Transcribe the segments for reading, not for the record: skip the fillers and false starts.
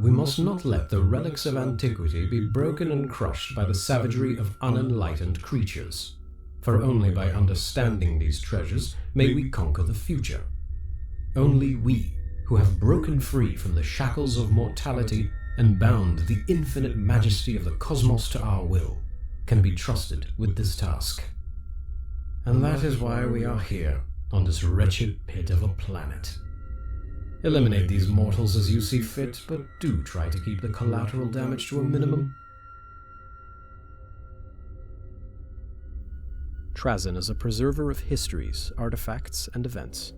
We must not let the relics of antiquity be broken and crushed by the savagery of unenlightened creatures, for only by understanding these treasures may we conquer the future. Only we, who have broken free from the shackles of mortality and bound the infinite majesty of the cosmos to our will, can be trusted with this task. And that is why we are here, on this wretched pit of a planet. Eliminate these mortals as you see fit, but do try to keep the collateral damage to a minimum. Trazyn is a preserver of histories, artifacts, and events.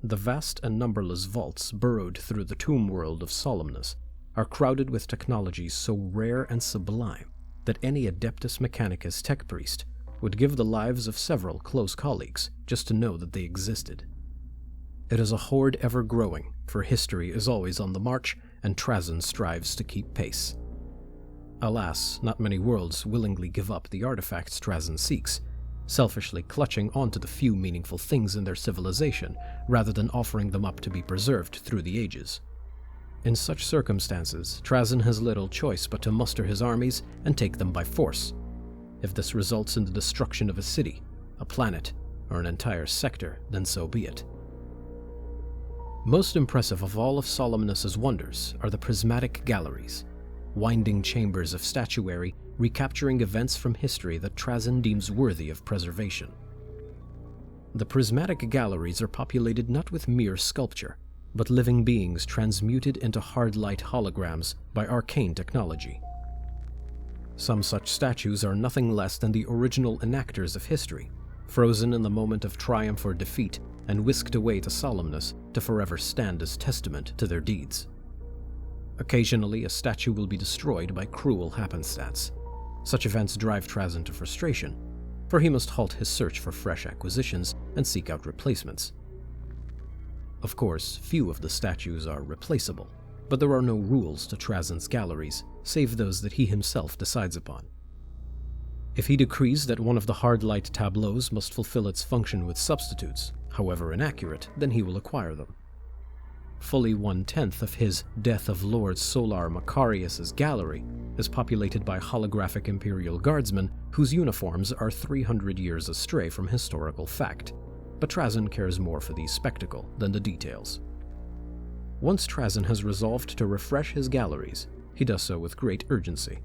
The vast and numberless vaults burrowed through the tomb world of Solemnus are crowded with technologies so rare and sublime that any Adeptus Mechanicus tech priest would give the lives of several close colleagues just to know that they existed. It is a horde ever growing, for history is always on the march, and Trazyn strives to keep pace. Alas, not many worlds willingly give up the artifacts Trazyn seeks, selfishly clutching onto the few meaningful things in their civilization, rather than offering them up to be preserved through the ages. In such circumstances, Trazyn has little choice but to muster his armies and take them by force. If this results in the destruction of a city, a planet, or an entire sector, then so be it. Most impressive of all of Solemnus's wonders are the prismatic galleries, winding chambers of statuary recapturing events from history that Trazyn deems worthy of preservation. The prismatic galleries are populated not with mere sculpture, but living beings transmuted into hard light holograms by arcane technology. Some such statues are nothing less than the original enactors of history, frozen in the moment of triumph or defeat and whisked away to Solemnus to forever stand as testament to their deeds. Occasionally, a statue will be destroyed by cruel happenstance. Such events drive Trazyn to frustration, for he must halt his search for fresh acquisitions and seek out replacements. Of course, few of the statues are replaceable, but there are no rules to Trazyn's galleries, save those that he himself decides upon. If he decrees that one of the hard light tableaus must fulfill its function with substitutes, however inaccurate, then he will acquire them. Fully 1/10 of his Death of Lord Solar Macarius's gallery is populated by holographic Imperial Guardsmen whose uniforms are 300 years astray from historical fact, but Trazyn cares more for the spectacle than the details. Once Trazyn has resolved to refresh his galleries, he does so with great urgency.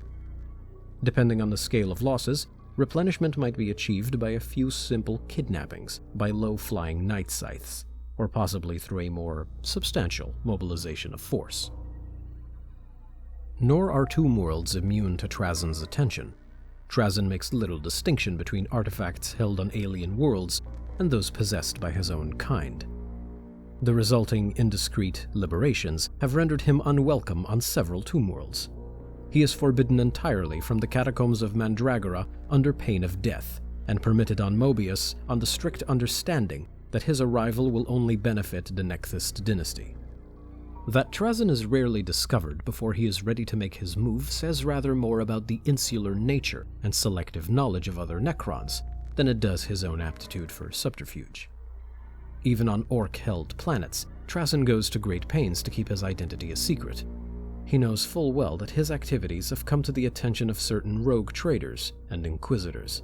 Depending on the scale of losses, replenishment might be achieved by a few simple kidnappings by low-flying night scythes, or possibly through a more substantial mobilization of force. Nor are tomb worlds immune to Trazyn's attention. Trazyn makes little distinction between artifacts held on alien worlds and those possessed by his own kind. The resulting indiscreet liberations have rendered him unwelcome on several tomb worlds. He is forbidden entirely from the catacombs of Mandragora under pain of death, and permitted on Mobius on the strict understanding that his arrival will only benefit the Nexthist dynasty. That Trazyn is rarely discovered before he is ready to make his move says rather more about the insular nature and selective knowledge of other Necrons than it does his own aptitude for subterfuge. Even on Orc-held planets, Trazyn goes to great pains to keep his identity a secret. He knows full well that his activities have come to the attention of certain rogue traders and inquisitors.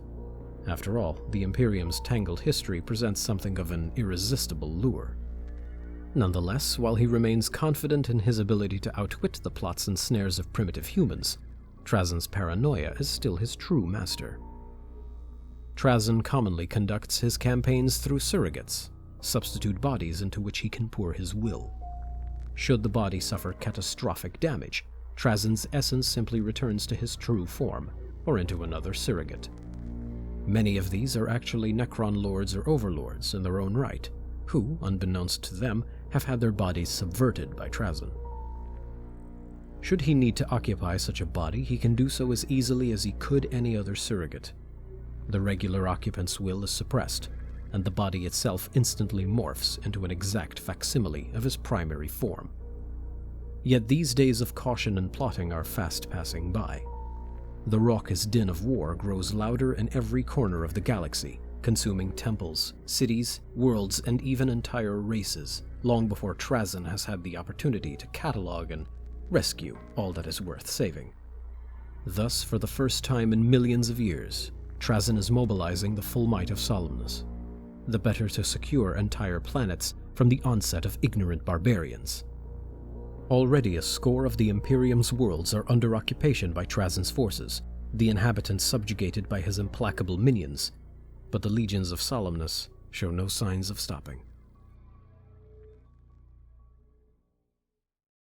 After all, the Imperium's tangled history presents something of an irresistible lure. Nonetheless, while he remains confident in his ability to outwit the plots and snares of primitive humans, Trazyn's paranoia is still his true master. Trazyn commonly conducts his campaigns through surrogates, substitute bodies into which he can pour his will. Should the body suffer catastrophic damage, Trazyn's essence simply returns to his true form, or into another surrogate. Many of these are actually Necron lords or overlords in their own right, who, unbeknownst to them, have had their bodies subverted by Trazyn. Should he need to occupy such a body, he can do so as easily as he could any other surrogate. The regular occupant's will is suppressed, and the body itself instantly morphs into an exact facsimile of his primary form. Yet these days of caution and plotting are fast passing by. The raucous din of war grows louder in every corner of the galaxy, consuming temples, cities, worlds, and even entire races, long before Trazyn has had the opportunity to catalog and rescue all that is worth saving. Thus, for the first time in millions of years, Trazyn is mobilizing the full might of Solemnus, the better to secure entire planets from the onset of ignorant barbarians. Already a score of the Imperium's worlds are under occupation by Trazyn's forces, the inhabitants subjugated by his implacable minions, but the legions of Solemnus show no signs of stopping.